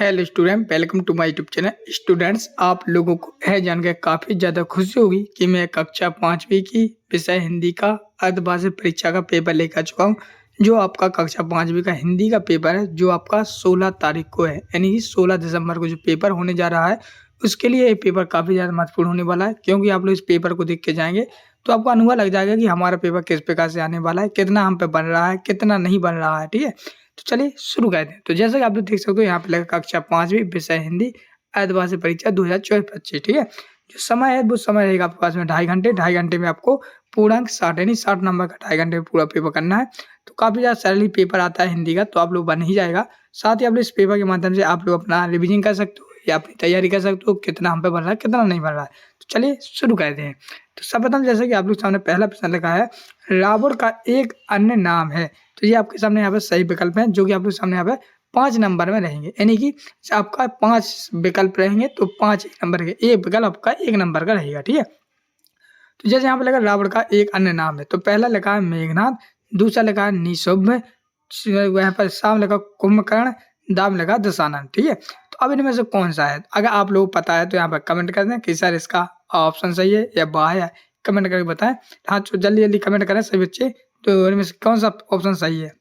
Hello student, welcome to my YouTube channel. Students, आप लोगों को यह जानकर काफ़ी ज़्यादा खुशी होगी कि मैं कक्षा 5वीं की विषय हिंदी का अर्धवार्षिक परीक्षा का पेपर लेकर चुका हूँ। जो आपका कक्षा 5वीं का हिंदी का पेपर है, जो आपका 16 तारीख को है, यानी कि 16 दिसंबर को जो पेपर होने जा रहा है, उसके लिए ये पेपर काफ़ी ज़्यादा महत्वपूर्ण होने वाला है। क्योंकि आप लोग इस पेपर को देख के जाएंगे तो आपको अनुभव लग जाएगा कि हमारा पेपर किस प्रकार से आने वाला है, कितना हम पे बन रहा है, कितना नहीं बन रहा है। ठीक है, तो चलिए शुरू करते हैं। तो जैसा कि आप लोग देख सकते हो, यहाँ पे लगा कक्षा 5वीं विषय हिंदी अर्धवार्षिक परीक्षा 2024-25। ठीक है, जो समय है वो समय रहेगा आपके पास में 2.5 घंटे। 2.5 घंटे में आपको पूर्णांक 60 यानी 60 नंबर का 2.5 घंटे में पूरा पेपर करना है। तो काफ़ी ज़्यादा सरल ही पेपर आता है हिंदी का, तो आप लोग बन ही जाएगा। साथ ही आप लोग इस पेपर के माध्यम से आप लोग अपना रिविजन कर सकते हो या अपनी तैयारी कर सकते हो, कितना हम पे बन रहा है, कितना नहीं बन रहा है। तो चलिए शुरू करते हैं। तो सर्वप्रथम जैसे कि आप लोग सामने पहला प्रश्न लिखा है, रावण का एक अन्य नाम है। तो ये आपके सामने यहाँ पे सही विकल्प हैं, जो कि आपके सामने यहाँ पे 5 नंबर में रहेंगे। यानी कि आपका 5 विकल्प रहेंगे तो 5 एक नंबर के, एक विकल्प आपका 1 नंबर का रहेगा। ठीक है, तो जैसे यहाँ पे लगा रावण का एक अन्य नाम है, तो पहला लिखा है मेघनाद, दूसरा लिखा है निशुम्भ, यहाँ पर साम लगा कुंभकर्ण, दाम लगा दशानन। ठीक है, तो अब इनमें से कौन सा है? अगर आप लोग पता है तो यहाँ पर कमेंट कर दें कि सर इसका ऑप्शन सही है या बा है। कमेंट करके बताएं। हाँ, तो जल्दी जल्दी कमेंट करें सभी बच्चे। तो इनमें से कौन सा ऑप्शन सही है?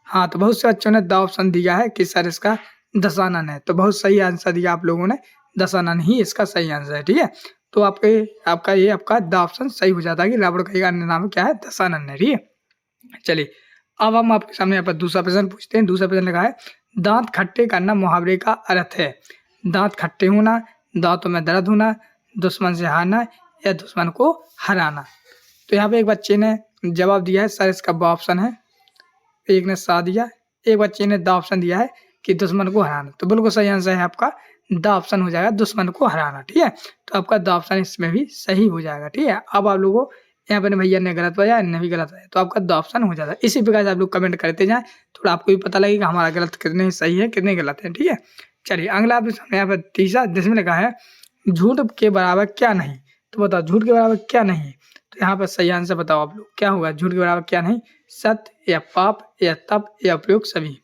हाँ, तो बहुत से बच्चों ने द ऑप्शन दिया है कि सर इसका दशानन है। तो बहुत सही आंसर दिया आप लोगों ने, दशानन ही इसका सही आंसर है। ठीक है, तो आपका द ऑप्शन सही हो जाता है कि रावण का एक अन्य नाम क्या है, दशानन है। ठीक है, चलिए अब हम आपके सामने यहाँ पर दूसरा प्रश्न पूछते हैं। दूसरा प्रश्न लिखा है, दांत खट्टे करना मुहावरे का अर्थ है। दांत खट्टे होना, दांतों में दर्द होना, दुश्मन से हारना या दुश्मन को हराना। तो यहाँ पे एक बच्चे ने जवाब दिया है सर इसका ब ऑप्शन है, एक ने सा दिया, एक बच्चे ने द ऑप्शन दिया है कि दुश्मन को हराना। तो बिल्कुल सही आंसर है आपका द ऑप्शन हो जाएगा, दुश्मन को हराना। ठीक है, तो आपका द ऑप्शन इसमें भी सही हो जाएगा। ठीक है, अब आप लोगों को यहाँ पर भैया ने गलत बताया, इन्हें भी गलत बताया, तो आपका द ऑप्शन हो जाता है। इसी प्रकार से आप लोग कमेंट करते जाएं, थोड़ा आपको भी पता लगेगा हमारा गलत कितने सही है कितने गलत है। ठीक है, चलिए अगला आपके सामने यहाँ पर तीसरा, जिसमें लिखा है झूठ के बराबर क्या नहीं। तो बताओ झूठ के बराबर क्या नहीं। तो यहाँ पर सही आंसर बताओ आप लोग, क्या होगा झूठ के बराबर क्या नहीं? सत्य या पाप या तप या प्रयोग सभी।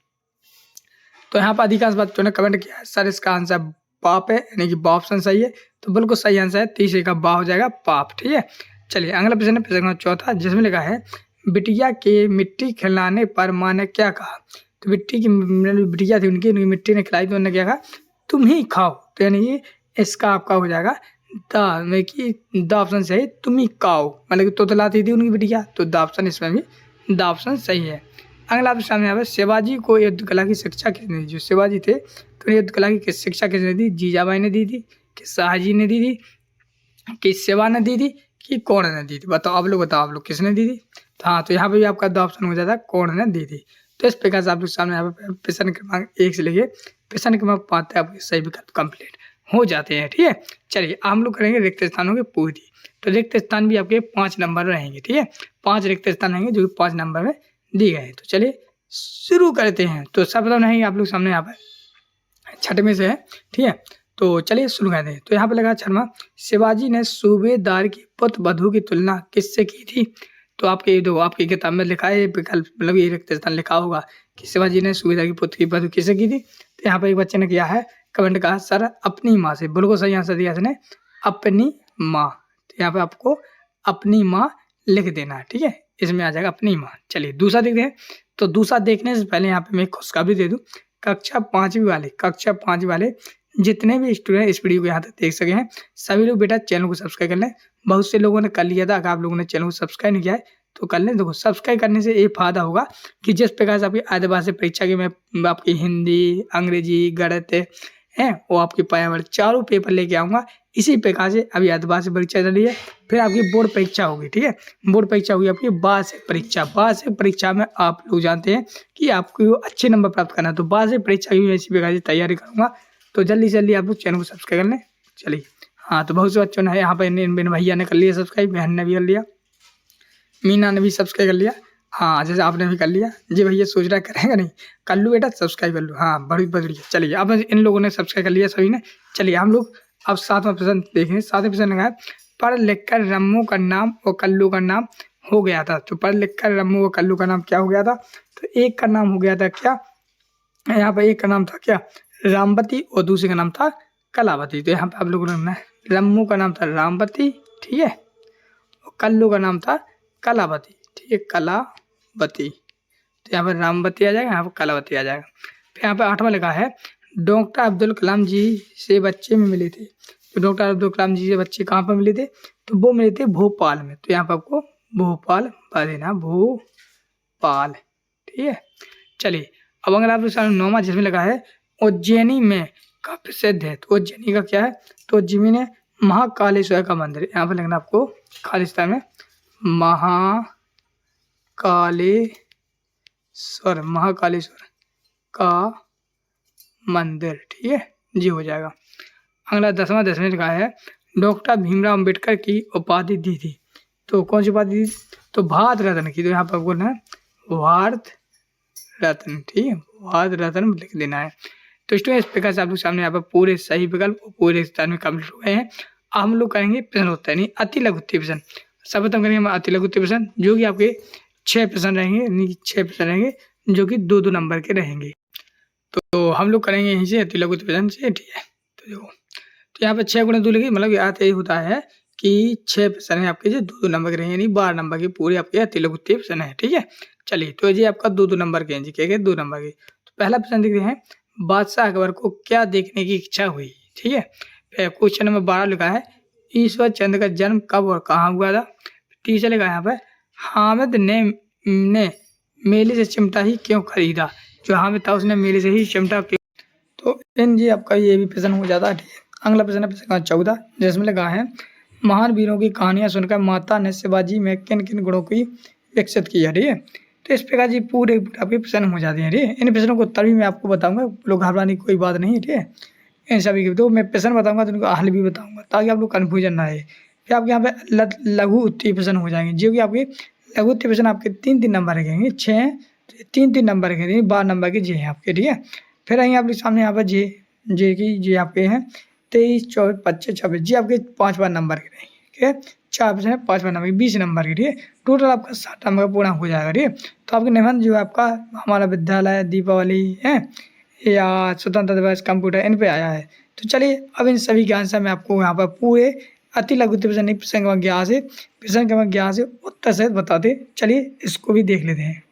तो यहाँ पर अधिकांश बच्चों ने कमेंट किया है सर इसका आंसर पाप है, यानी कि बा ऑप्शन सही है। तो बिल्कुल सही आंसर है, तीसरे का बा हो जाएगा पाप। ठीक है, चलिए अगला प्रश्न है, प्रश्न नंबर चौथा, जिसमें लिखा है बिटिया के मिट्टी खिलाने पर माँ ने क्या कहा। तो मिट्टी की बिटिया थी उनकी मिट्टी ने खिलाई तो उन्होंने क्या कहा, तुम ही खाओ। तो यानी कि इसका आपका हो जाएगा द ऑप्शन सही, तुम ही खाओ, मतलब कि तोतलाती थी उनकी बिटिया, तो द ऑप्शन इसमें भी द ऑप्शन सही है। अगला आपके सामने यहाँ पर शिवाजी को युद्ध कला की शिक्षा किसने दी। जो शिवाजी थे तो युद्ध कला की शिक्षा किसने दी? जीजाबाई ने दी थी, कि शाहजी ने दी थी, कि शिवा ने दी थी, कि कौन ने दी थी? बताओ आप लोग किसने दी थी? तो हाँ, तो यहाँ पे भी आपका दो ऑप्शन हो जाता है कौन ने दी थी। तो इस प्रकार से आप लोग सामने यहाँ पे प्रश्न क्रमांक 1 से लेके प्रश्न क्रमांक 5 तक आपके सही विकल्प कंप्लीट हो जाते हैं। ठीक है, चलिए हम लोग करेंगे रिक्त स्थानों की पूर्ति। तो रिक्त स्थान भी आपके 5 नंबर रहेंगे। ठीक है, 5 रिक्त स्थान रहेंगे जो कि 5 नंबर में दिए गए हैं। तो चलिए शुरू करते हैं। तो सर्वप्रथम रहेंगे आप लोग सामने यहाँ पर छठवें से है। ठीक है, तो चलिए शुरू करते हैं। तो यहाँ पे लगा छठवां, शिवाजी ने सूबेदार की पुत्र वधू की तुलना किससे की थी। तो आपकी किताब में लिखा है विकल्प, मतलब ये रिक्त स्थान लिखा होगा कि शिवाजी ने सूबेदार की पुत्र की वधू किससे की थी। तो यहाँ पे एक बच्चे ने किया है कमेंट कहा सर अपनी माँ से। बिल्कुल सही आंसर दिया इसने, अपनी माँ। तो यहाँ पे आपको अपनी माँ लिख देना है। ठीक है, इसमें आ जाएगा अपनी माँ। चलिए दूसरा देखते हैं। तो दूसरा देखने से पहले यहाँ पे मैं खुशखबरी दे दूँ, कक्षा 5वीं वाले जितने भी स्टूडेंट इस वीडियो को यहाँ तक देख सके हैं, सभी लोग बेटा चैनल को सब्सक्राइब कर लें। बहुत से लोगों ने कर लिया था, अगर आप लोगों ने चैनल को सब्सक्राइब नहीं किया है तो कर लें। देखो सब्सक्राइब करने से ये फायदा होगा कि जिस प्रकार से आपकी अर्धवार्षिक परीक्षा की मैं आपकी हिंदी, अंग्रेजी, गणित है वो आपकी पर्यावरण चारों पेपर लेके आऊँगा। इसी प्रकार से अभी अर्धवार्षिक परीक्षा चल रही है, फिर आपकी बोर्ड परीक्षा होगी। ठीक है, बोर्ड परीक्षा होगी आपकी वार्षिक परीक्षा। वार्षिक परीक्षा में आप लोग जानते हैं कि आपको अच्छे नंबर प्राप्त करना है, तो वार्षिक परीक्षा की मैं इसी प्रकार से तैयारी करूँगा। तो जल्दी से जल्दी आप लोग चैनल को सब्सक्राइब कर लें। चलिए हाँ, तो बहुत से बच्चों ने यहाँ पर मेरे भैया ने कर लिया सब्सक्राइब, बहन ने भी कर लिया, मीना ने भी सब्सक्राइब कर लिया। हाँ, जैसे आपने भी कर लिया। जी भैया सोच रहा करेगा नहीं, कर लूँ बेटा सब्सक्राइब कर लूँ। हाँ, बड़ी बढ़िया। चलिए अब इन लोगों ने सब्सक्राइब कर लिया सभी ने। चलिए हम लोग अब सातवां प्रश्न देखें। सातवें प्रश्न लगा है, पढ़ लिख कर रम्मू का नाम और कल्लू का नाम हो गया था। तो पढ़ लिख कर रम्मू और कल्लू का नाम क्या हो गया था? तो एक का नाम हो गया था क्या, यहाँ पर एक का नाम था क्या, रामवती और दूसरे का नाम था कलावती। तो यहाँ पे आप लोगों ने लिखना है, रम्मू का नाम था रामवती, ठीक है, और कल्लू का नाम था कलावती, ठीक है, कलावती। तो यहाँ पर रामवती आ जाएगा, यहाँ पर कलावती आ जाएगा। फिर यहाँ पे 8वां लिखा है, डॉक्टर अब्दुल कलाम जी से बच्चे में मिले थे। तो डॉक्टर अब्दुल कलाम जी से बच्चे कहाँ पर मिले थे? तो वो मिले थे भोपाल में। तो यहाँ पर आपको भोपाल बता देना, भोपाल, ठीक है। चलिए अब अगर आप 9वां जिसमें लगा है उज्जैनी में का प्रसिद्ध है। तो उज्जैनी का क्या है? तो उज्जैनी में महाकालेश्वर का मंदिर है। यहाँ पर लिखना आपको खालिस्तान में महाकालेश्वर का मंदिर, ठीक है जी, हो जाएगा। अगला 10वां दसवें लिखा है, डॉक्टर भीमराव अम्बेडकर की उपाधि दी थी। तो कौन सी उपाधि दी? तो भारत रत्न की। तो यहाँ पर बोलना है भारत रत्न, ठीक है, भारत रत्न लिख देना है। तो स्टूडेंट इस प्रकार से आप लोग सामने यहाँ पर पूरे सही विकल्प पूरे स्थान में कम्प्लीट हो गए हैं। अब हम लोग करेंगे प्रश्न उत्तर यानी अति लघु उत्तरीय प्रश्न। सर्वप्रथम करेंगे हम अति लघु उत्तरीय प्रश्न, जो कि आपके 6 प्रश्न रहेंगे, यानी 6 प्रश्न रहेंगे जो कि 2-2 नंबर के रहेंगे। तो हम लोग करेंगे यहीं से अति लघु उत्तरीय प्रश्न से, ठीक है। तो देखो, तो यहाँ पे 6 × 2 लिखिए, मतलब यहाँ यही होता है कि 6 प्रश्न है आपके जो 2-2 नंबर के रहेंगे, यानी 12 नंबर के पूरे आपके अति लघु उत्तरीय प्रश्न है, ठीक है। चलिए तो जी आपका 2-2 नंबर के हैं जी, क्या 2 नंबर के। तो पहला प्रश्न देख रहे हैं, बादशाह अकबर को क्या देखने की इच्छा हुई, ठीक है। क्वेश्चन नंबर 12 लिखा है, ईश्वर चंद्र का जन्म कब और कहाँ हुआ था। तीसरा लिखा है यहाँ पर, हामिद ने मेले से चिमटा ही क्यों खरीदा। जो हामिद था उसने मेले से ही चिमटा क्यों। तो इन जी आपका ये भी प्रश्न हो जाता है, ठीक है। अगला प्रश्न है प्रश्न 14, जिसमें लगा है, महान वीरों की कहानियां सुनकर माता ने शिवाजी में किन किन गुणों की विकसित किया, ठीक है। तो इस प्रकार जी पूरे आपके प्रश्न हो जाते हैं, ठीक है। इन प्रश्नों को उत्तर भी मैं आपको बताऊंगा, लोग घबराने की कोई बात नहीं है, ठीक है। इन सभी के तो मैं प्रश्न बताऊंगा तो उनको हल भी बताऊंगा, ताकि आप लोग कन्फ्यूजन ना आए। फिर आपके यहाँ पे लघु उत्तरीय प्रश्न हो जाएंगे, जो कि आपके लघु उत्तरीय प्रश्न आपके 3-3 नंबर के हैं, 6 3-3 नंबर के हैं, 12 नंबर के जी हैं आपके, ठीक है। फिर आएंगे आपके सामने यहाँ पर जे आपके हैं 23, 24, 25, 26 जी आपके 5 नंबर के रहेंगे, ठीक है। 4 प्रश्न है 5 नंबर के, 20 नंबर के, ठीक है। टोटल आपका 60 नंबर का पूरा हो जाएगा, ठीक है। तो आपके निबंध जो है आपका हमारा विद्यालय, दीपावली है या स्वतंत्रता दिवस, कंप्यूटर, इन पे आया है। तो चलिए अब इन सभी के आंसर मैं आपको यहाँ पर पूरे अति लघु उत्तरीय प्रश्न प्रश्न क्रमांक 11 से उत्तर सहित बताते, चलिए इसको भी देख लेते हैं।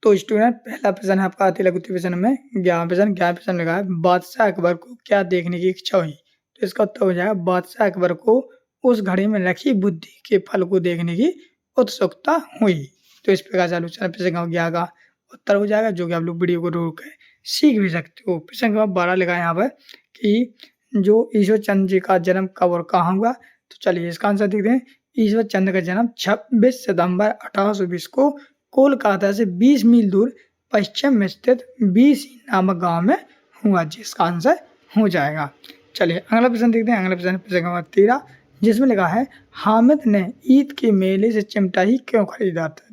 तो स्टूडेंट पहला प्रश्न है आपका अति लघु उत्तरीय प्रश्न में 11 प्रश्न लगा है, बादशाह अकबर को क्या देखने की इच्छा हुई। तो इसका उत्तर हो जाएगा, बादशाह अकबर को उस घड़ी में रखी बुद्धि के फल को देखने की उत्सुकता हुई। तो इस प्रकार से आलोचना प्रश्न क्रमांक 11 का उत्तर हो जाएगा, जो कि आप लोग वीडियो को रोक कर सीख भी सकते हो। प्रश्न क्रमांक 12 लिखा है यहाँ पर कि जो ईश्वर चंद्र जी का जन्म कब और कहाँ हुआ। तो चलिए इसका आंसर देखते हैं। ईश्वर चंद्र का जन्म 26 सितंबर 1820 को कोलकाता से 20 मील दूर पश्चिम में स्थित बीसी नामक गांव में हुआ, जिसका आंसर हो जाएगा। चलिए अगला प्रश्न देखते हैं। अगला प्रश्न क्रमांक 13, जिसमें लिखा है, हामिद ने ईद के मेले से चिमटा ही क्यों खरीदा था।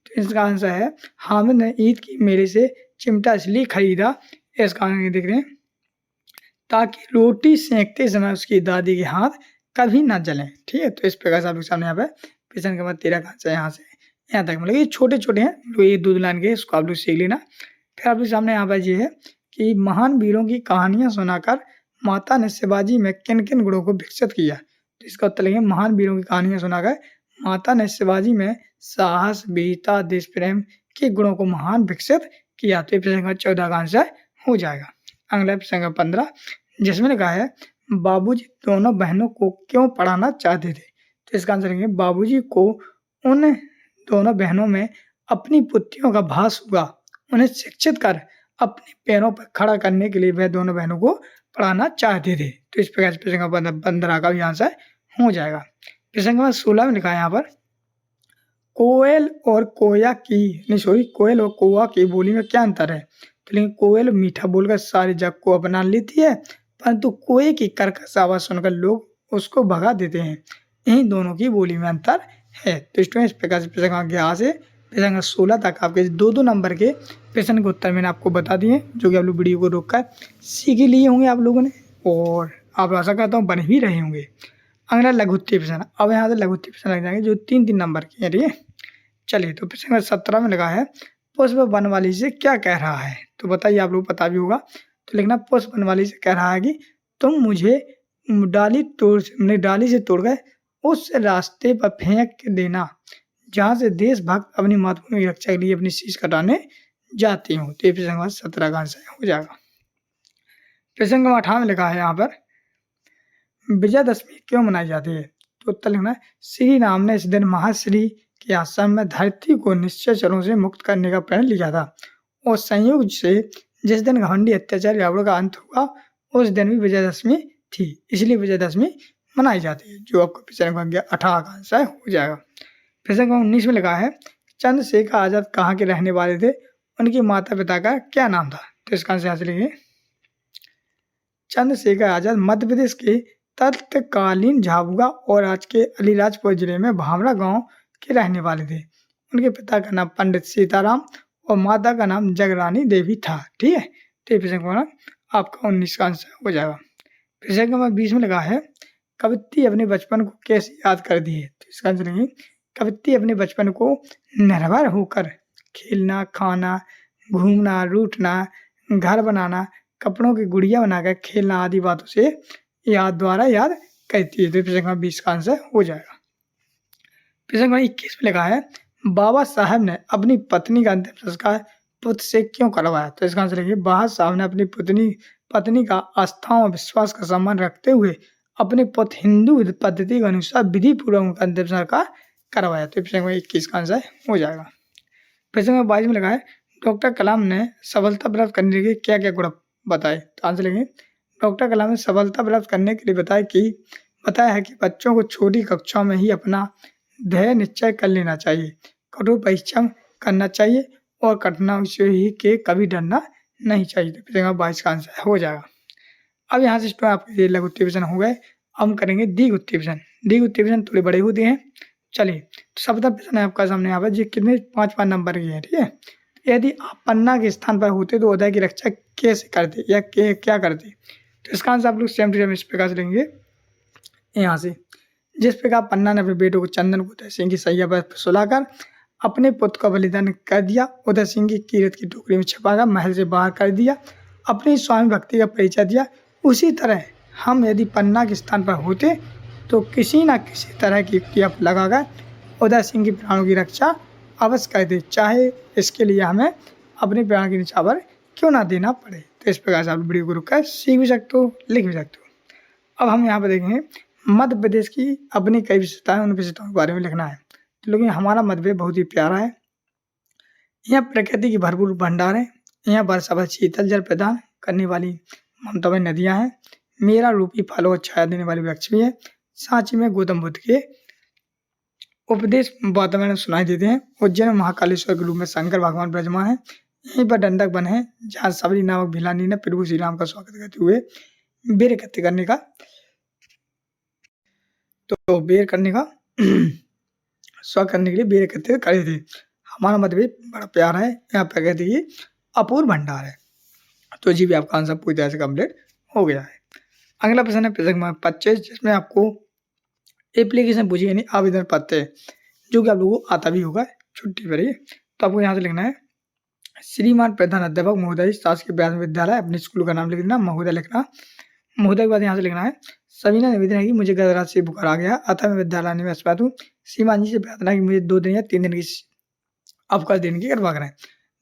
तो इसका आंसर है, हामिद ने ईद के मेले से चिमटा इसलिए खरीदा, इसका आंसर देख रहे हैं, ताकि रोटी सेंकते समय उसकी दादी के हाथ कभी ना जलें, ठीक है। तो इस प्रकार से आप लोग सामने यहाँ पे प्रश्न क्रमांक 13 का आंसर यहाँ से यहाँ तक, मतलब ये छोटे छोटे हैं, ये 2 लाइन के, इसको आप लोग सीख लेना। फिर आप लोग सामने यहाँ पर ये है कि महान वीरों की कहानियां सुनाकर माता ने शिवाजी में किन किन गुणों को विकसित किया। तो इसका उत्तर लेंगे, महान वीरों की कहानियां सुनाकर माता ने शिवाजी में साहस, वीरता, देश प्रेम के गुणों को महान विकसित किया। तो प्रश्न क्रमांक 14 का आंसर हो जाएगा। अगला प्रश्न क्रमांक 15, जिसमें लिखा है, बाबूजी दोनों बहनों को क्यों पढ़ाना चाहते थे। तो इसका आंसर लेंगे, बाबूजी को उन दोनों बहनों में अपनी पुत्रियों का भास हुआ, उन्हें शिक्षित कर अपने पैरों पर खड़ा करने के लिए वह दोनों बहनों को पढ़ाना चाहते थे। तो इस प्रकार से प्रश्न क्रमांक 15 का भी आंसर हो जाएगा। प्रश्न क्रमांक 16 में लिखा है यहाँ पर, कोयल और कौआ की बोली में क्या अंतर है। तो लेकिन कोयल मीठा बोलकर सारे जग को अपना लेती है, परंतु कोए की कर्कश आवाज सुनकर लोग उसको भगा देते हैं। इन दोनों की बोली में अंतर है। तो स्टूडेंट इस प्रकार से प्रश्न क्रमांक 11 से प्रश्न क्रमांक 16 तक आपके 2-2 नंबर के प्रश्न के उत्तर मैंने आपको बता दिए, जो कि आप लोग वीडियो को रोककर सीख ही लिए होंगे आप लोगों ने, और आप आशा करता हूँ बन भी रहे होंगे। अगला लघु उत्तरीय प्रश्न, अब यहाँ से लघु उत्तरीय प्रश्न लग जाएंगे जो 3-3 नंबर के हैं, ठीक है। चलिए तो प्रश्न क्रमांक 17 में लगा है, पुष्प बनवाली से क्या कह रहा है? तो बताइए, आप लोग पता भी होगा। तो लिखना पुष्प बनवाली से कह रहा है कि तुम मुझे डाली से तोड़कर उस रास्ते पर फेंक के देना जहाँ से देशभक्त अपनी मातृभूमि की रक्षा के लिए अपनी शीश कटाने जाती हूँ। तो ये प्रश्न नंबर 17 का आंसर हो जाएगा। प्रश्न नंबर 18 में लिखा है यहाँ पर विजयदशमी क्यों मनाई जाती है? तो उत्तर लिखना है श्री राम ने इस दिन महाश्री के आश्रम में धरती को निश्चय चरों से मुक्त करने का प्रण लिया था और संयोग से जिस दिन घमंडी अत्याचार रावण का अंत हुआ उस दिन भी विजयदशमी थी, इसलिए विजयदशमी मनाई जाती है। जो आपको प्रश्न नंबर 18 का आंसर हो जाएगा। प्रश्न नंबर 19 में लिखा है चंद्रशेखर आजाद कहाँ के रहने वाले थे? उनके माता पिता का क्या नाम था? तो इसका आंसर यहाँ से लिखिए चंद्रशेखर आजाद मध्य प्रदेश के तत्कालीन झाबुआ और आज के अलीराजपुर जिले में भावरा गांव के रहने वाले थे। उनके पिता का नाम पंडित सीताराम और माता का नाम जगरानी देवी था। ठीक है, तो प्रश्न नंबर आपका 19 का आंसर हो जाएगा। प्रश्न नंबर 20 में लगा है कवित्ती अपने बचपन को कैसे याद कर दी है? तो इसका आंसर है कवित्ती अपने बचपन को निर्भर होकर खेलना, खाना, घूमना, रूठना, घर बनाना, कपड़ों की गुड़िया बनाकर खेलना आदि बातों से द्वारा याद करती है। तो प्रश्न नंबर 20 का आंसर हो जाएगा। प्रश्न नंबर 21 में लिखा है बाबा साहब ने अपनी पत्नी का अंतिम संस्कार पुत्र से क्यों करवाया? तो इसका आंसर है बाबा साहब ने अपनी पत्नी का आस्था और विश्वास का सम्मान रखते हुए अपने पुत्र हिंदू पद्धति के अनुसार विधि पूर्वक उनका अंतिम संस्कार करवाया। तो प्रश्न नंबर 21 का आंसर हो जाएगा। प्रश्न नंबर 22 में लिखा है डॉक्टर कलाम ने सफलता प्राप्त करने के क्या क्या गुण बताए? तो आंसर लिखेंगे डॉक्टर कलाम ने सफलता प्राप्त करने के लिए बताया है कि बच्चों को छोटी कक्षाओं में ही अपना ध्येय निश्चय कर लेना चाहिए, कठोर परिश्रम करना चाहिए और कठिनाई से ही के कभी डरना नहीं चाहिए। तो प्रश्न नंबर 22 का आंसर हो जाएगा। अब यहाँ से आपके लघु उत्तर प्रश्न हो गए। अब हम करेंगे दीर्घ उत्तर प्रश्न। दीर्घ उत्तर प्रश्न थोड़े बड़े होते हैं। चलिए, तो सबका प्रश्न है आपका सामने यहाँ पर जो कितने 5-5 नंबर के हैं। ठीक है, यदि आप पन्ना के स्थान पर होते तो उदय की रक्षा कैसे करते या क्या करते? तो इसका आंसर आप लोग सेम टू सेम इस प्रकार से लेंगे यहाँ से जिस प्रकार पन्ना ने अपने बेटों को चंदन को उदय सिंह की सैया पर सुलाकर अपने पुत्र का बलिदान कर दिया, उदय सिंह की कीरत की टोकरी में छिपाकर महल से बाहर कर दिया, अपनी स्वामी भक्ति का परिचय दिया, उसी तरह हम यदि पन्ना के स्थान पर होते तो किसी न किसी तरह की युक्ति लगाकर उदय सिंह की प्राणों की रक्षा अवश्य करते, चाहे इसके लिए हमें अपने प्राण की निछावर क्यों ना देना पड़े। तो इस प्रकार से आप वीडियो को रुककर सीख भी सकते हो, लिख भी सकते हो। अब हम यहाँ पर देखेंगे मध्य प्रदेश की अपनी कई विशेषताएं, उन विशेषताओं के बारे में लिखना है। तो लेकिन हमारा मध्य प्रदेश बहुत ही प्यारा है। यहाँ प्रकृति की भरपूर भंडार है। यहाँ वर्षा भर शीतल जल प्रदान करने वाली ममतामय नदियाँ हैं। मेरा रूपी फलों और छाया देने वाली वृक्ष भी है। सांची में गौतम बुद्ध के उपदेश वातावरण में सुनाई देते हैं। उज्जैन में महाकालेश्वर के रूप में शंकर भगवान विराजमान है। यहीं पर दंडक वन है जहाँ सबरी नामक भिलानी ने प्रभु श्री राम का स्वागत करते हुए बेर एकत्र करने का स्वागत करने के लिए बेर एकत्र करे थे। हमारा मध्य प्रदेश बड़ा प्यारा है। यहाँ प्रकृति की अपूर्व भंडार है। तो जी भी आपका आंसर पूरी तरह से कम्प्लीट हो गया है। अगला प्रश्न है प्रश्न नंबर 25 जिसमें आपको एप्लीकेशन पूछी यानी आवेदन पत्र जो कि आप लोगों को आता भी होगा छुट्टी पर ही। तो आपको यहाँ से लिखना है श्रीमान प्रधान अध्यापक महोदय शासकीय प्राथमिक विद्यालय, अपने स्कूल का नाम लिख देना, महोदय लिखना। महोदय के बाद यहाँ से लिखना है सविनय निवेदन है कि मुझे गत रात से बुखार आ गया अतः मैं विद्यालय आने में असमर्थ हूँ। श्रीमान जी से प्रार्थना है कि मुझे 2 दिन या 3 दिन की अवकाश देने की कृपा करें।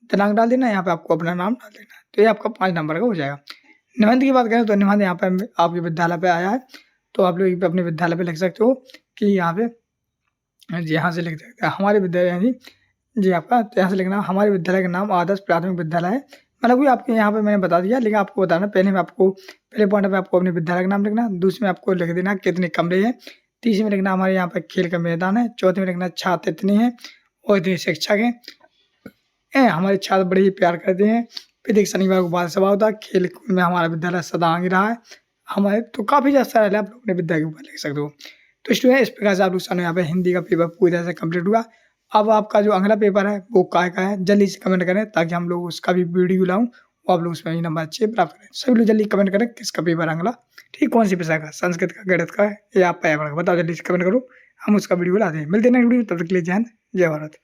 दिनांक डाल देना, यहाँ पे आपको अपना नाम डाल देना। तो ये आपका 5 नंबर का हो जाएगा। निबंध की बात करें तो निबंध यहाँ पे आपके विद्यालय पे आया है। तो आप लोग अपने विद्यालय पे लिख सकते हो कि यहाँ पे यहाँ से लिख सकते हैं हमारे विद्यालय जी आपका। तो यहाँ से लिखना हमारे विद्यालय का नाम आदर्श प्राथमिक विद्यालय है। मतलब कि आपके यहाँ पे मैंने बता दिया, लेकिन आपको बताना पहले पॉइंट पे आपको अपने विद्यालय का नाम लिखना, दूसरे में आपको लिख देना कितने कमरे हैं, तीसरे में लिखना हमारे यहाँ पे खेल का मैदान है, चौथे में लिखना छात्र इतने हैं और इतने शिक्षक हैं। हमारे छात्र बड़े ही प्यार करते हैं। फिर एक शनिवार को बाल सभा होता है। खेल में हमारा विद्यालय सदा आगे रहा है हमारे। तो काफ़ी ज़्यादा है, आप लोग अपने विद्यालय के ऊपर लिख सकते हो। तो स्टूडेंट इस प्रकार से आप लोग यहाँ पे हिंदी का पेपर पूरी तरह से कम्प्लीट हुआ। अब आपका जो अगला पेपर है वो काय का है, जल्दी से कमेंट करें ताकि हम लोग उसका भी वीडियो लाऊं और आप लोग उसमें नंबर अच्छे प्राप्त करें। सभी लोग जल्दी कमेंट करें किसका पेपर अगला, ठीक, कौन सी भाषा का, संस्कृत का, गणित का या पर्यावरण का, बताओ जल्दी से कमेंट करो, हम उसका वीडियो लाते हैं। मिलते हैं नेक्स्ट वीडियो, तब तक के लिए जय हिंद, जय भारत।